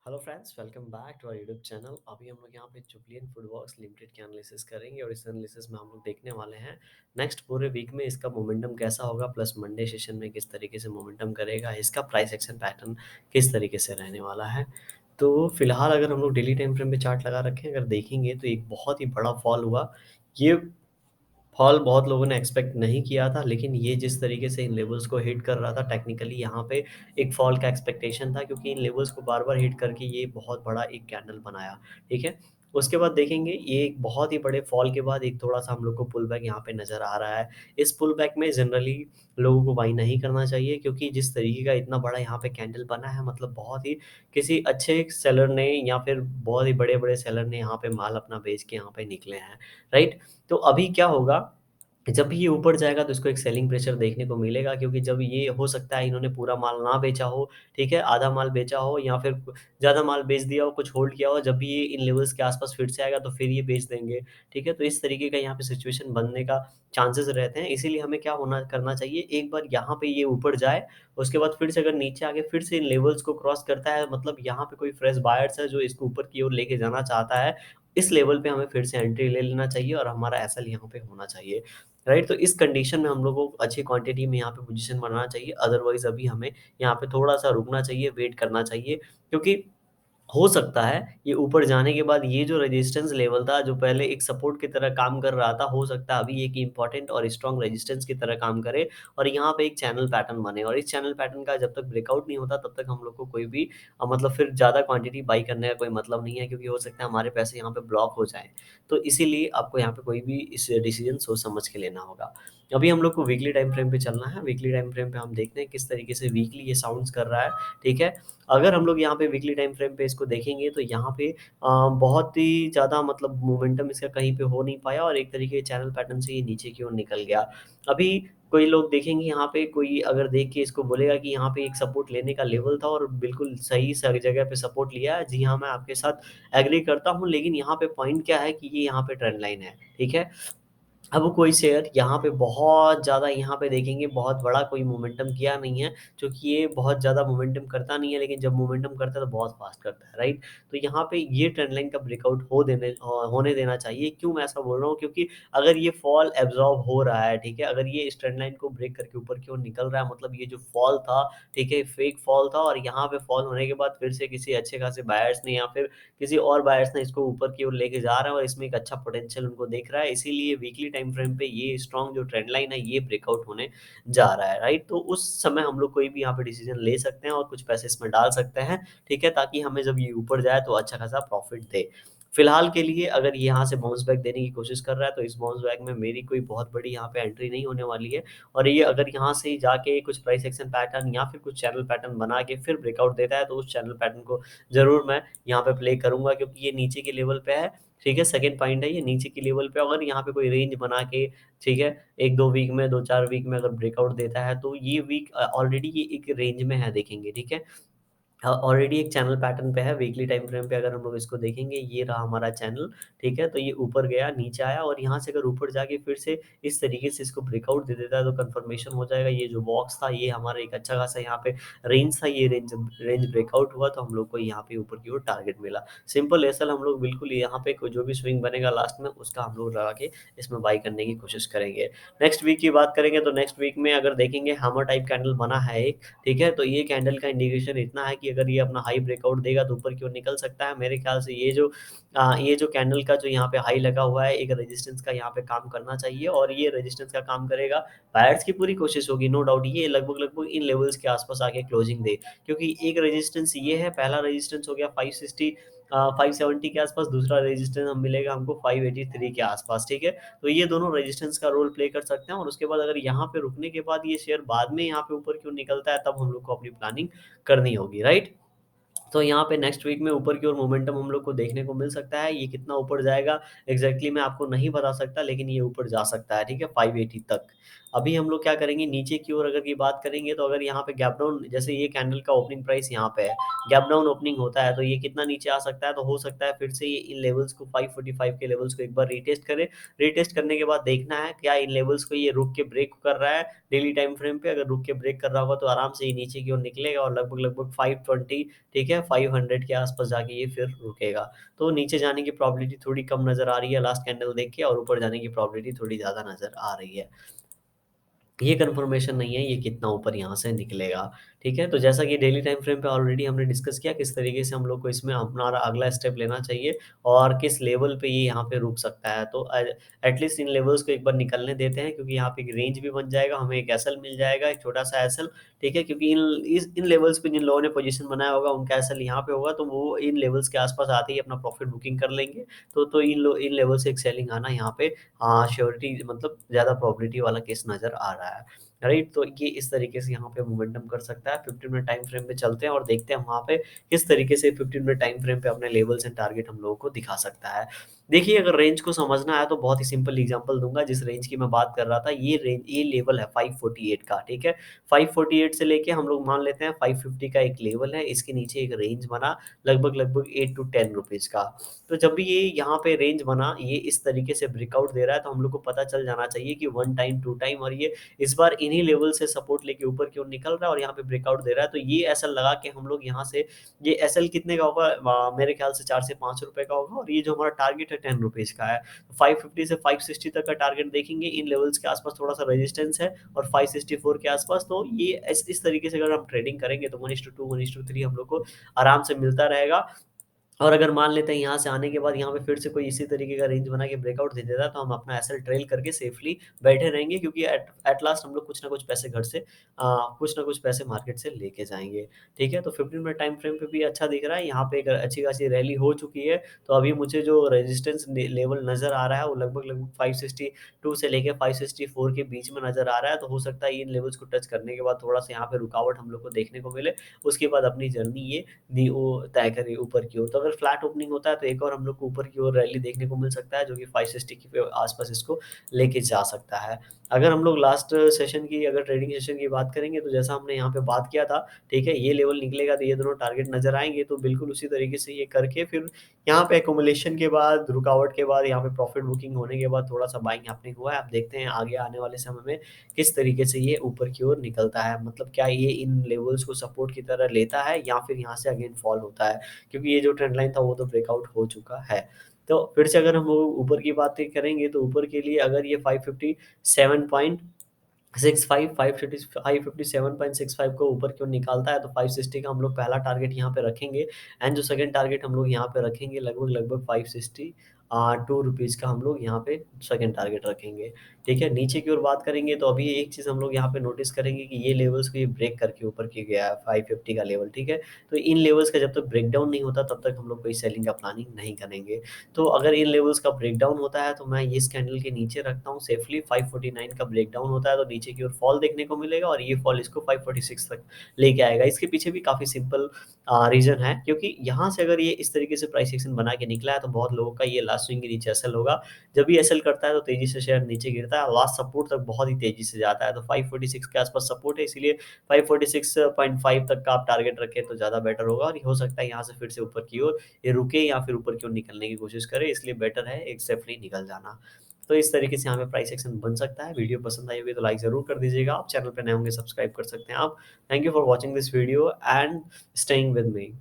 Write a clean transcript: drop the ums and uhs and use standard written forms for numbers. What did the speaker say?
Hello friends, welcome back to our YouTube channel. अभी हम लोग यहाँ पे जुबलियन फूडवर्क्स लिमिटेड की एनालिसिस करेंगे और इस एनालिसिस में हम लोग देखने वाले हैं नेक्स्ट पूरे वीक में इसका मोमेंटम कैसा होगा, प्लस मंडे सेशन में किस तरीके से मोमेंटम करेगा, इसका प्राइस एक्शन पैटर्न किस तरीके से रहने वाला है। तो फिलहाल अगर हम लोग डेली टाइम फ्रेम पे चार्ट लगा रखें, अगर देखेंगे तो एक बहुत ही बड़ा फॉल हुआ। ये फॉल बहुत लोगों ने एक्सपेक्ट नहीं किया था, लेकिन ये जिस तरीके से इन लेवल्स को हिट कर रहा था, टेक्निकली यहाँ पे एक फॉल का एक्सपेक्टेशन था, क्योंकि इन लेवल्स को बार बार हिट करके ये बहुत बड़ा एक कैंडल बनाया। ठीक है। उसके बाद देखेंगे, ये एक बहुत ही बड़े फॉल के बाद एक थोड़ा सा हम लोग को पुल बैक यहाँ पे नजर आ रहा है। इस पुल बैक में जनरली लोगों को बाई नहीं करना चाहिए, क्योंकि जिस तरीके का इतना बड़ा यहाँ पे कैंडल बना है, मतलब बहुत ही किसी अच्छे सेलर ने या फिर बहुत ही बड़े बड़े सेलर ने यहाँ पे माल अपना बेच के यहाँ पे निकले हैं। राइट। तो अभी क्या होगा, जब भी ये ऊपर जाएगा तो इसको एक सेलिंग प्रेशर देखने को मिलेगा, क्योंकि जब ये हो सकता है इन्होंने पूरा माल ना बेचा हो, ठीक है, आधा माल बेचा हो या फिर ज़्यादा माल बेच दिया हो, कुछ होल्ड किया हो, जब भी ये इन लेवल्स के आसपास फिर से आएगा तो फिर ये बेच देंगे। ठीक है। तो इस तरीके का यहाँ पे सिचुएशन बनने का चांसेस रहते हैं, इसीलिए हमें क्या होना करना चाहिए, एक बार यहाँ पे ये ऊपर जाए, उसके बाद फिर से अगर नीचे आके फिर से इन लेवल्स को क्रॉस करता है, मतलब यहाँ पे कोई फ्रेश बायर्स है जो इसको ऊपर की ओर लेके जाना चाहता है, इस लेवल पे हमें फिर से एंट्री ले लेना चाहिए और हमारा एसएल यहाँ पे होना चाहिए। राइट। तो इस कंडीशन में हम लोगों को अच्छी क्वांटिटी में यहाँ पे पोजीशन बनाना चाहिए, अदरवाइज अभी हमें यहाँ पे थोड़ा सा रुकना चाहिए, वेट करना चाहिए, क्योंकि हो सकता है ये ऊपर जाने के बाद ये जो रेजिस्टेंस लेवल था, जो पहले एक सपोर्ट की तरह काम कर रहा था, हो सकता है अभी एक इंपॉर्टेंट और स्ट्रॉन्ग रेजिस्टेंस की तरह काम करे और यहाँ पे एक चैनल पैटर्न बने, और इस चैनल पैटर्न का जब तक ब्रेकआउट नहीं होता तब तक हम लोग को कोई भी मतलब फिर ज़्यादा क्वांटिटी बाई करने का कोई मतलब नहीं है, क्योंकि हो सकता है हमारे पैसे यहाँ पे ब्लॉक हो जाएँ। तो इसीलिए आपको यहाँ पे कोई भी इस डिसीजन सोच समझ के लेना होगा। अभी हम लोग को वीकली टाइम फ्रेम पे चलना है। वीकली टाइम फ्रेम पे हम देखते हैं किस तरीके से वीकली ये साउंड्स कर रहा है। ठीक है। अगर हम लोग यहाँ पे वीकली टाइम फ्रेम पे इसको देखेंगे तो यहाँ पे बहुत ही ज़्यादा मतलब मोमेंटम इसका कहीं पे हो नहीं पाया और एक तरीके के चैनल पैटर्न से ये नीचे की ओर निकल गया। अभी कोई लोग देखेंगे यहाँ पे, कोई अगर देख के इसको बोलेगा कि यहाँ पे एक सपोर्ट लेने का लेवल था और बिल्कुल सही जगह पे सपोर्ट लिया है। जी हाँ, मैं आपके साथ एग्री करता हूँ, लेकिन यहाँ पे पॉइंट क्या है कि ये यहाँ पे ट्रेंड लाइन है। ठीक है। अब कोई शेयर यहाँ पे बहुत ज़्यादा यहाँ पे देखेंगे बहुत बड़ा कोई मोमेंटम किया नहीं है, क्योंकि ये बहुत ज़्यादा मोमेंटम करता नहीं है, लेकिन जब मोमेंटम करता है तो बहुत फास्ट करता है। राइट। तो यहाँ पे ये ट्रेंड लाइन का ब्रेकआउट होने देना चाहिए। क्यों मैं ऐसा बोल रहा हूँ, क्योंकि अगर ये फॉल एब्जॉर्ब हो रहा है, ठीक है, अगर ये इस ट्रेंड लाइन को ब्रेक करके ऊपर की ओर निकल रहा है, मतलब ये जो फॉल था, ठीक है, फेक फॉल था, और यहाँ पे फॉल होने के बाद फिर से किसी अच्छे खासे बायर्स ने या फिर किसी और बायर्स ने इसको ऊपर की ओर लेके जा रहा है और इसमें एक अच्छा पोटेंशियल उनको दिख रहा है, इसीलिए वीकली टाइम फ्रेम पे ये स्ट्रॉन्ग जो ट्रेंड लाइन है ये ब्रेकआउट होने जा रहा है। राइट। तो उस समय हम लोग कोई भी यहाँ पे डिसीजन ले सकते हैं और कुछ पैसे इसमें डाल सकते हैं। ठीक है, ताकि हमें जब ये ऊपर जाए तो अच्छा खासा प्रॉफिट दे। फिलहाल के लिए अगर ये यहाँ से बाउंस बैक देने की कोशिश कर रहा है तो इस बाउंस बैक में मेरी कोई बहुत बड़ी यहाँ पे एंट्री नहीं होने वाली है, और ये अगर यहाँ से ही जाके कुछ प्राइस एक्शन पैटर्न या फिर कुछ चैनल पैटर्न बना के फिर ब्रेकआउट देता है तो उस चैनल पैटर्न को ज़रूर मैं यहाँ पे प्ले करूँगा, क्योंकि ये नीचे के लेवल पे है। ठीक है, सेकंड पॉइंट है, ये नीचे के लेवल पे अगर यहाँ पे कोई रेंज बना के, ठीक है, 1-2 वीक में 2-4 वीक में अगर ब्रेकआउट देता है तो ये वीक ऑलरेडी ये एक रेंज में है देखेंगे। ठीक है। ऑलरेडी एक चैनल पैटर्न पे है, वीकली टाइम फ्रेम पे अगर हम लोग इसको देखेंगे, ये रहा हमारा चैनल। ठीक है। तो ये ऊपर गया, नीचे आया और यहाँ से अगर ऊपर जाके फिर से इस तरीके से इसको ब्रेकआउट दे देता है तो कंफर्मेशन हो जाएगा, ये जो बॉक्स था ये हमारा एक अच्छा खासा यहाँ पे रेंज था, ये रेंज रेंज ब्रेकआउट हुआ तो हम लोग को यहाँ पे ऊपर की ओर टारगेट मिला। सिंपल एसएल हम लोग बिल्कुल यहाँ पे जो भी स्विंग बनेगा लास्ट में उसका हम लोग लगा के इसमें बाई करने की कोशिश करेंगे। नेक्स्ट वीक की बात करेंगे तो नेक्स्ट वीक में अगर देखेंगे हैमर टाइप कैंडल बना है एक। ठीक है। तो ये कैंडल का इंडिकेशन इतना है कि अगर ये अपना हाई ब्रेकआउट देगा तो ऊपर की ओर निकल सकता है। मेरे ख्याल से ये जो कैंडल का जो यहाँ पे हाई लगा हुआ है, एक रेजिस्टेंस का यहाँ पे काम करना चाहिए, और ये रेजिस्टेंस का काम करेगा। बायर्स की पूरी कोशिश होगी, नो डाउट, ये लगभग-लगभग इन लेवल्स के आस-पास आके क्लोजिंग दे, क्योंकि एक रेजिस्टेंस ये है, पहला रेजिस्टेंस हो गया 560 570 के आस-पास, दूसरा रेजिस्टेंस हम मिलेगा हमको 583 के आस-पास। ठीक है। तो ये दोनों रेजिस्टेंस का रोल प्ले कर सकते हैं, और उसके बाद अगर यहाँ पे रुकने के बाद ये शेयर बाद में यहाँ पे ऊपर क्यों निकलता है, तब हम लोग को अपनी प्लानिंग करनी होगी। राइट। तो यहाँ पे नेक्स्ट वीक में ऊपर की ओर मोमेंटम हम लोग को देखने को मिल सकता है। ये कितना ऊपर जाएगा एग्जैक्टली मैं आपको नहीं बता सकता, लेकिन ये ऊपर जा सकता है। ठीक है, 580 तक। अभी हम लोग क्या करेंगे, नीचे की ओर अगर की बात करेंगे तो अगर यहाँ पे गैप डाउन, जैसे ये कैंडल का ओपनिंग प्राइस यहाँ पे है, गैप डाउन ओपनिंग होता है तो ये कितना नीचे आ सकता है, तो हो सकता है फिर से ये इन लेवल्स को 545 के लेवल्स को एक बार रीटेस्ट करे। रीटेस्ट करने के बाद देखना है क्या इन लेवल्स को ये रुक के ब्रेक कर रहा है डेली टाइम फ्रेम पे। अगर रुक के ब्रेक कर रहा होगा तो आराम से ये नीचे की ओर निकलेगा और लगभग लगभग 520, ठीक है, 500 के आसपास जाके ये फिर रुकेगा। तो नीचे जाने की प्रोबेबिलिटी थोड़ी कम नजर आ रही है लास्ट कैंडल देख के, और ऊपर जाने की प्रोबेबिलिटी थोड़ी ज्यादा नजर आ रही है। ये कन्फर्मेशन नहीं है ये कितना ऊपर यहाँ से निकलेगा। ठीक है, तो जैसा कि डेली टाइम फ्रेम पे ऑलरेडी हमने डिस्कस किया किस तरीके से हम लोग को इसमें अपना अगला स्टेप लेना चाहिए और किस लेवल पे ये यहाँ पे रुक सकता है। तो एटलीस्ट इन लेवल्स को एक बार निकलने देते हैं, क्योंकि यहाँ पे एक रेंज भी बन जाएगा, हमें एक एसएल मिल जाएगा, एक छोटा सा एसएल। ठीक है, क्योंकि इन लेवल्स पे जिन लोगों ने पोजीशन बनाया होगा उनका एसएल यहाँ पे होगा, तो वो इन लेवल्स के आसपास आते ही अपना प्रॉफिट बुकिंग कर लेंगे। तो इन लेवल से एक सेलिंग आना यहाँ पे श्योरिटी, मतलब ज्यादा प्रोबेबिलिटी वाला केस नजर आ रहा है। राइट, तो ये इस तरीके से यहाँ पे मोमेंटम कर सकता है। 15 मिनट टाइम फ्रेम पे चलते हैं और देखते हैं वहाँ पे किस तरीके से 15 मिनट टाइम फ्रेम पे अपने लेवल्स एंड टारगेट हम लोगों को दिखा सकता है। देखिए, अगर रेंज को समझना है तो बहुत ही सिंपल एग्जांपल दूंगा। जिस रेंज की मैं बात कर रहा था, ये रेंज, ये लेवल है 548 का। ठीक है, 548 से लेके हम लोग मान लेते हैं 550 का एक लेवल है, इसके नीचे एक रेंज बना लगभग लगभग 8 टू 10 रुपीज का। तो जब भी ये यहाँ पे रेंज बना, ये इस तरीके से ब्रेकआउट दे रहा है, तो हम लोग को पता चल जाना चाहिए कि वन टाइम, टू टाइम, और ये इस बार इन्हीं लेवल से सपोर्ट लेके ऊपर की ओर निकल रहा है और यहाँ पे ब्रेकआउट दे रहा है। तो ये एसएल लगा के हम लोग यहाँ से, ये एसएल कितने का होगा, मेरे ख्याल से 4 से 5 रुपए का होगा, और ये जो हमारा टारगेट है 10 रुपीज का है। तो 550 से 560 तक का टारगेट देखेंगे, इन लेवल्स के आसपास थोड़ा सा रेजिस्टेंस है और 564 के आसपास। तो ये इस तरीके से अगर हम ट्रेडिंग करेंगे तो 1:2 1:3 हम लोग को आराम से मिलता रहेगा। और अगर मान लेते हैं यहाँ से आने के बाद यहाँ पे फिर से कोई इसी तरीके का रेंज बना के ब्रेकआउट दे देता है, तो हम अपना एसएल ट्रेल करके सेफली बैठे रहेंगे, क्योंकि एट एट लास्ट हम लोग कुछ ना कुछ पैसे घर से कुछ ना कुछ पैसे मार्केट से लेके जाएँगे। ठीक है? तो 15 मिनट टाइम फ्रेम पे भी अच्छा दिख रहा है, यहाँ पे एक अच्छी खासी रैली हो चुकी है। तो अभी मुझे जो रेजिस्टेंस लेवल नज़र आ रहा है वो लगभग-लगभग 562 से लेके 564 के बीच में नज़र आ रहा है। तो हो सकता है इन लेवल्स को टच करने के बाद थोड़ा-सा यहाँ पे रुकावट हम लोग को देखने को मिले। उसके बाद अपनी जर्नी ये दी वो तय करे ऊपर की ओर। तो अगर फ्लैट ओपनिंग होता है तो एक और हम लोग को ऊपर की ओर रैली देखने को मिल सकता है, जो कि 560 के आसपास इसको लेके जा सकता है। अगर हम लोग लास्ट सेशन की, अगर ट्रेडिंग सेशन की बात करेंगे, तो जैसा हमने यहाँ पे बात किया था, ठीक है, ये लेवल निकलेगा तो ये दोनों टारगेट नज़र आएँगे, तो बिल्कुल उसी तरीके से ये करके फिर यहाँ पे एक्युमुलेशन के बाद, रुकावट के बाद, यहाँ पे प्रॉफिट बुकिंग होने के बाद थोड़ा-सा बाइंग हैपनिंग हुआ है। अब देखते हैं आगे आने वाले समय में किस तरीके से ये ऊपर की ओर निकलता है। मतलब क्या ये इन लेवल्स को सपोर्ट की तरह लेता है या फिर यहाँ से अगेन फॉल होता है? क्योंकि ये जो ट्रेंड लाइन था वो तो ब्रेकआउट हो चुका है। तो फिर से अगर हम लोग ऊपर की बातें करेंगे तो ऊपर के लिए अगर ये 557 पॉइंट 65 557.65 को ऊपर क्यों निकालता है, तो 560 का हम लोग पहला टारगेट यहाँ पे रखेंगे एंड जो सेकंड टारगेट हम लोग यहाँ पे रखेंगे लगभग-लगभग 560 2 रुपीज़ का हम लोग यहाँ पे सेकंड टारगेट रखेंगे। ठीक है? नीचे की ओर बात करेंगे तो अभी एक चीज़ हम लोग यहाँ पे नोटिस करेंगे कि ये लेवल्स को ये ब्रेक करके ऊपर की गया है 550 का लेवल, ठीक है? तो इन लेवल्स का जब तक ब्रेकडाउन नहीं होता तब तक हम लोग कोई सेलिंग का प्लानिंग नहीं करेंगे। तो अगर इन लेवल्स का ब्रेकडाउन होता है तो मैं इस कैंडल के नीचे रखता हूँ सेफली। 549 का ब्रेकडाउन होता है तो नीचे की ओर फॉल देखने को मिलेगा और ये फॉल इसको 546 तक लेके आएगा। इसके पीछे भी काफ़ी सिंपल रीज़न है, क्योंकि यहाँ से अगर ये इस तरीके से प्राइस एक्शन बना के निकला है तो बहुत लोगों का ये लास्ट स्विंग के नीचे एसएल होगा। जब ये एसएल करता है तो तेज़ी से शेयर नीचे गिरता है और लास्ट सपोर्ट तक बहुत ही तेज़ी से जाता है। तो 546 के आसपास सपोर्ट है, इसीलिए 546.5 तक का आप टारगेट रखें तो ज़्यादा बेटर होगा और हो सकता है यहाँ से फिर से ऊपर की ओर ये रुके या फिर ऊपर की ओर निकलने की कोशिश करे, इसलिए बेटर है एक सेफली निकल जाना। तो इस तरीके से यहाँ पे प्राइस एक्शन बन सकता है। वीडियो पसंद आई होगी तो लाइक ज़रूर कर दीजिएगा आप। चैनल पे नए होंगे सब्सक्राइब कर सकते हैं आप। Thank you for watching this video and staying with me.